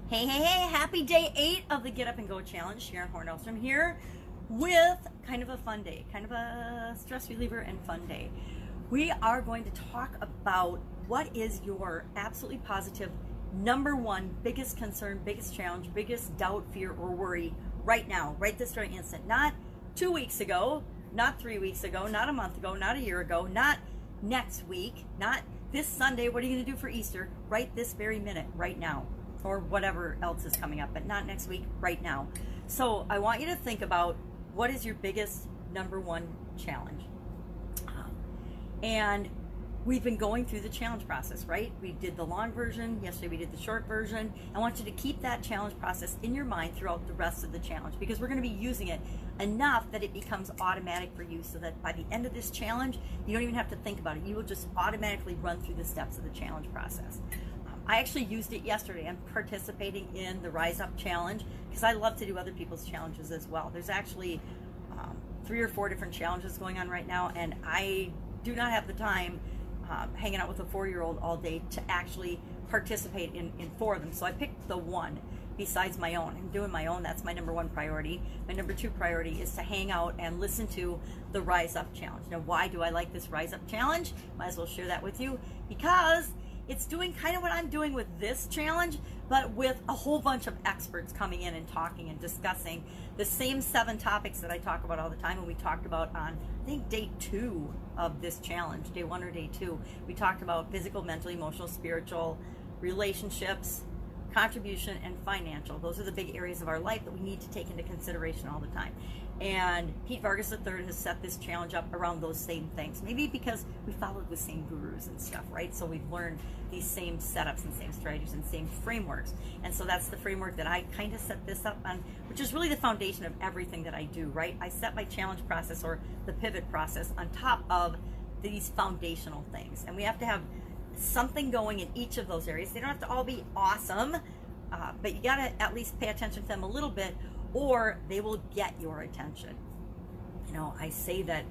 Hey, happy day 8 of the Get Up and Go Challenge. Sharon Horne-Ellstrom here with kind of a fun day, kind of a stress reliever and fun day. We are going to talk about what is your absolutely positive number one biggest concern, biggest challenge, biggest doubt, fear, or worry right now, right this very instant. Not 2 weeks ago, not 3 weeks ago, not a month ago, not a year ago, not next week, not this Sunday, what are you going to do for Easter? Right this very minute, right now. Or whatever else is coming up, but not next week, right now. So I want you to think about what is your biggest number one challenge. And we've been going through the challenge process, right? We did the long version, yesterday we did the short version. I want you to keep that challenge process in your mind throughout the rest of the challenge, because we're going to be using it enough that it becomes automatic for you, so that by the end of this challenge, you don't even have to think about it. You will just automatically run through the steps of the challenge process. I actually used it yesterday. I'm participating in the Rise Up Challenge because I love to do other people's challenges as well. There's actually 3 or 4 different challenges going on right now, and I do not have the time hanging out with a 4-year-old all day to actually participate in 4 of them. So I picked the one besides my own. I'm doing my own. That's my number 1 priority. My number 2 priority is to hang out and listen to the Rise Up Challenge. Now, why do I like this Rise Up Challenge? Might as well share that with you, because it's doing kind of what I'm doing with this challenge, but with a whole bunch of experts coming in and talking and discussing the same 7 topics that I talk about all the time. And we talked about on, I think, day 2 of this challenge, day 1 or day 2. We talked about physical, mental, emotional, spiritual, relationships, contribution, and financial. Those are the big areas of our life that we need to take into consideration all the time. And Pete Vargas III has set this challenge up around those same things. Maybe because we followed the same gurus and stuff, right? So we've learned these same setups and same strategies and same frameworks. And so that's the framework that I kind of set this up on, which is really the foundation of everything that I do, right? I set my challenge process, or the pivot process, on top of these foundational things. And we have to have something going in each of those areas. They don't have to all be awesome, but you got to at least pay attention to them a little bit, or they will get your attention. You know, I say that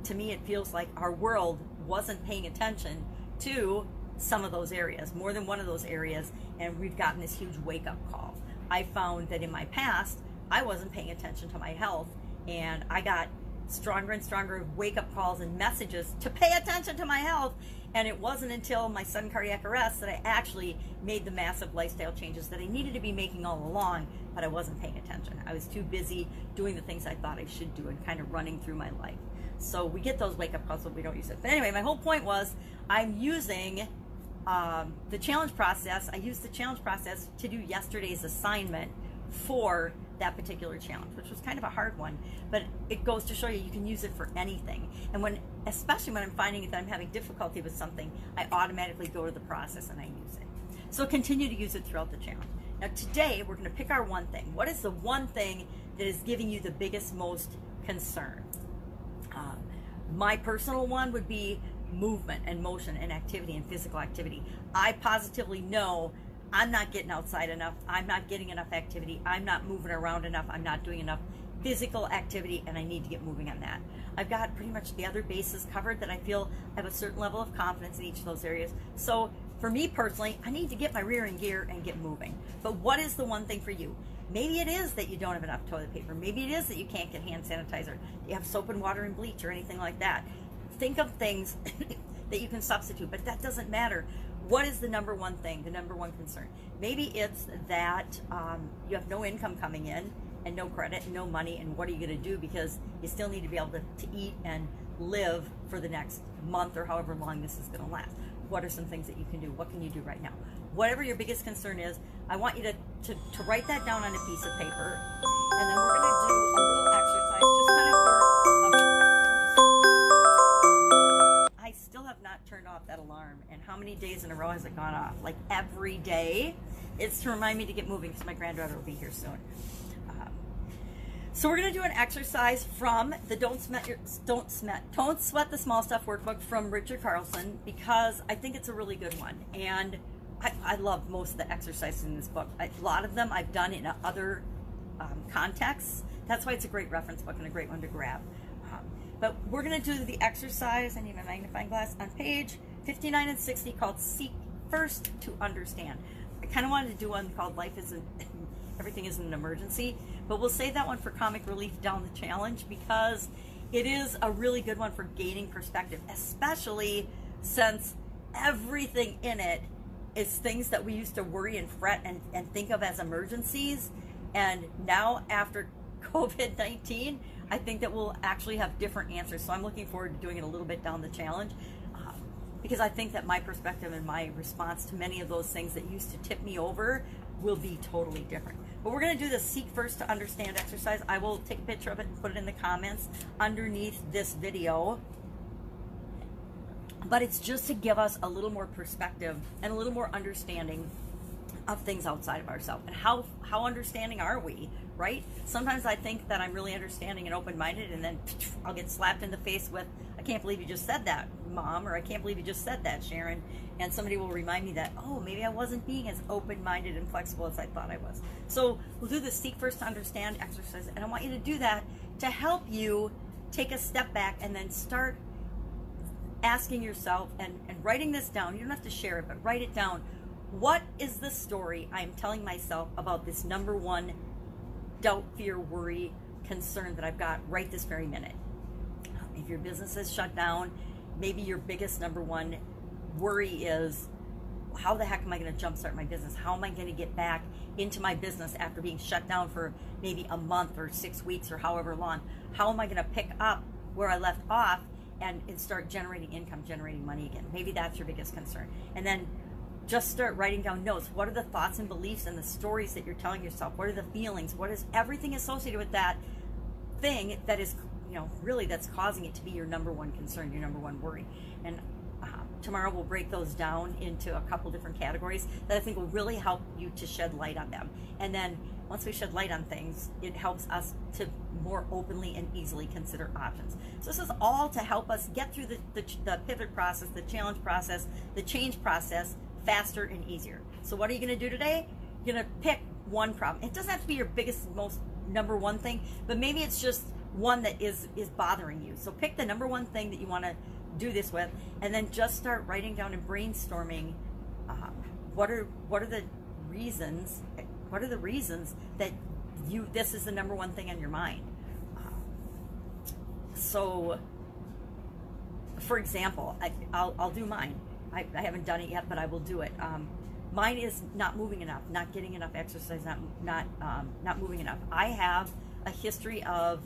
to me it feels like our world wasn't paying attention to some of those areas, more than one of those areas, and we've gotten this huge wake-up call. I found that in my past, I wasn't paying attention to my health, and I got stronger and stronger wake-up calls and messages to pay attention to my health. And it wasn't until my sudden cardiac arrest that I actually made the massive lifestyle changes that I needed to be making all along, but I wasn't paying attention. I was too busy doing the things I thought I should do and kind of running through my life. So we get those wake-up calls, but we don't use it. But anyway, my whole point was I'm using the challenge process. I used the challenge process to do yesterday's assignment for that particular challenge, which was kind of a hard one, but it goes to show you can use it for anything. And especially when I'm finding that I'm having difficulty with something, I automatically go to the process and I use it. So continue to use it throughout the challenge. Now today we're going to pick our one thing. What is the one thing that is giving you the biggest, most concern? My personal one would be movement and motion and activity and physical activity. I positively know I'm not getting outside enough. I'm not getting enough activity. I'm not moving around enough. I'm not doing enough physical activity, and I need to get moving on that. I've got pretty much the other bases covered that I feel I have a certain level of confidence in each of those areas. So for me personally, I need to get my rear in gear and get moving. But what is the one thing for you? Maybe it is that you don't have enough toilet paper. Maybe it is that you can't get hand sanitizer. You have soap and water and bleach or anything like that. Think of things that you can substitute, but that doesn't matter. What is the number one thing, the number one concern? Maybe it's that you have no income coming in and no credit and no money, and what are you going to do, because you still need to be able to eat and live for the next month or however long this is going to last. What are some things that you can do? What can you do right now? Whatever your biggest concern is, I want you to write that down on a piece of paper, and then we're going to do a little exercise just kind of I still have not turned off that alarm, and how many days in a row has it gone off? Like every day. It's to remind me to get moving because my granddaughter will be here soon. So we're going to do an exercise from the Don't Sweat the Small Stuff workbook from Richard Carlson, because I think it's a really good one, and I love most of the exercises in this book. A lot of them I've done in other contexts. That's why it's a great reference book and a great one to grab. But we're going to do the exercise, I need my magnifying glass, on page 59 and 60, called Seek First to Understand. I kind of wanted to do one called Life Isn't, Everything Isn't an Emergency, but we'll save that one for comic relief down the challenge, because it is a really good one for gaining perspective, especially since everything in it is things that we used to worry and fret and think of as emergencies. And now after COVID-19, I think that we'll actually have different answers. So I'm looking forward to doing it a little bit down the challenge, because I think that my perspective and my response to many of those things that used to tip me over will be totally different. But we're going to do the Seek First to Understand exercise. I will take a picture of it and put it in the comments underneath this video. But it's just to give us a little more perspective and a little more understanding of things outside of ourselves. And how understanding are we, right? Sometimes I think that I'm really understanding and open-minded, and then I'll get slapped in the face with, I can't believe you just said that, Mom, or I can't believe you just said that, Sharon. And somebody will remind me that, oh, maybe I wasn't being as open-minded and flexible as I thought I was. So we'll do the Seek First to Understand exercise, and I want you to do that to help you take a step back and then start asking yourself and writing this down. You don't have to share it, but write it down. What is the story I'm telling myself about this number one doubt, fear, worry, concern that I've got right this very minute? If your business is shut down, maybe your biggest number one worry is, how the heck am I going to jumpstart my business? How am I going to get back into my business after being shut down for maybe a month or 6 weeks or however long? How am I going to pick up where I left off and start generating income, generating money again? Maybe that's your biggest concern. And then just start writing down notes. What are the thoughts and beliefs and the stories that you're telling yourself? What are the feelings? What is everything associated with that thing that is, really that's causing it to be your number one concern, your number one worry? And tomorrow we'll break those down into a couple different categories that I think will really help you to shed light on them. And then once we shed light on things, it helps us to more openly and easily consider options. So this is all to help us get through the pivot process, the challenge process, the change process faster and easier. So what are you going to do today? You're going to pick one problem. It doesn't have to be your biggest, most number one thing, but maybe it's just one that is bothering you. So pick the number one thing that you want to do this with, and then just start writing down and brainstorming what are the reasons that this is the number one thing on your mind. So for example, I'll do mine. I haven't done it yet, but I will do it. Mine is not moving enough, not getting enough exercise, not moving enough. I have a history of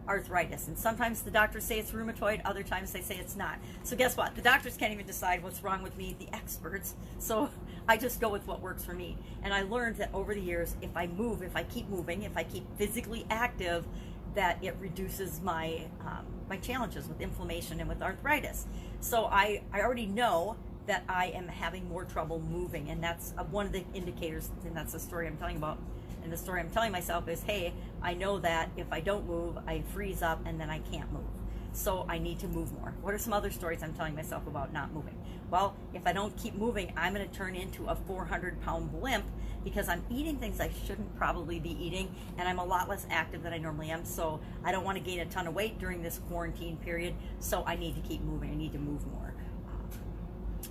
arthritis, and sometimes the doctors say it's rheumatoid, other times they say it's not. So guess what? The doctors can't even decide what's wrong with me, the experts. So I just go with what works for me. And I learned that over the years, if I move, if I keep moving, if I keep physically active, that it reduces my my challenges with inflammation and with arthritis. So I already know that I am having more trouble moving, and that's one of the indicators, and that's the story I'm telling about. And the story I'm telling myself is, hey, I know that if I don't move, I freeze up and then I can't move. So I need to move more. What are some other stories I'm telling myself about not moving? Well, if I don't keep moving, I'm going to turn into a 400-pound blimp because I'm eating things I shouldn't probably be eating, and I'm a lot less active than I normally am. So I don't want to gain a ton of weight during this quarantine period. So I need to keep moving. I need to move more.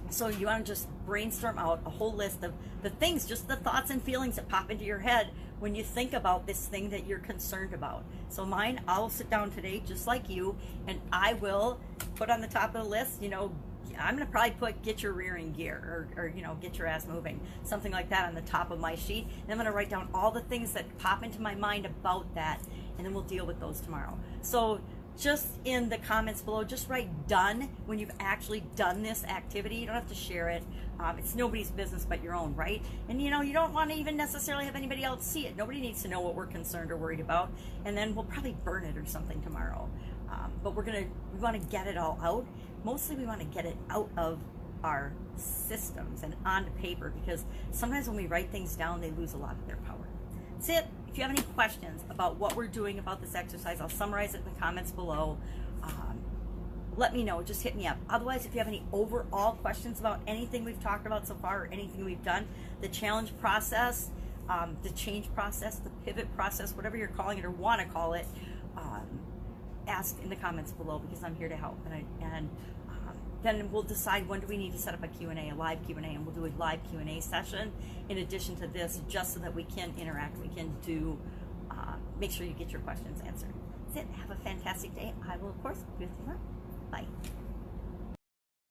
So you want to just brainstorm out a whole list of the things, just the thoughts and feelings that pop into your head when you think about this thing that you're concerned about. So mine, I'll sit down today just like you, and I will put on the top of the list, I'm going to probably put get your rear in gear or get your ass moving, something like that on the top of my sheet. And I'm going to write down all the things that pop into my mind about that, and then we'll deal with those tomorrow. So just in the comments below, just write done when you've actually done this activity. You don't have to share it. It's nobody's business but your own, right? And you don't want to even necessarily have anybody else see it. Nobody needs to know what we're concerned or worried about. And then we'll probably burn it or something tomorrow. But we want to get it all out. Mostly we want to get it out of our systems and onto paper, because sometimes when we write things down, they lose a lot of their power. That's it. If you have any questions about what we're doing about this exercise, I'll summarize it in the comments below. Let me know. Just hit me up. Otherwise, if you have any overall questions about anything we've talked about so far or anything we've done, the challenge process, the change process, the pivot process, whatever you're calling it or want to call it, ask in the comments below, because I'm here to help. And then we'll decide when do we need to set up a Q&A, a live Q&A, and we'll do a live Q&A session in addition to this, just so that we can interact, we can do, make sure you get your questions answered. That's it. Have a fantastic day. I will, of course, be with you tomorrow. Bye.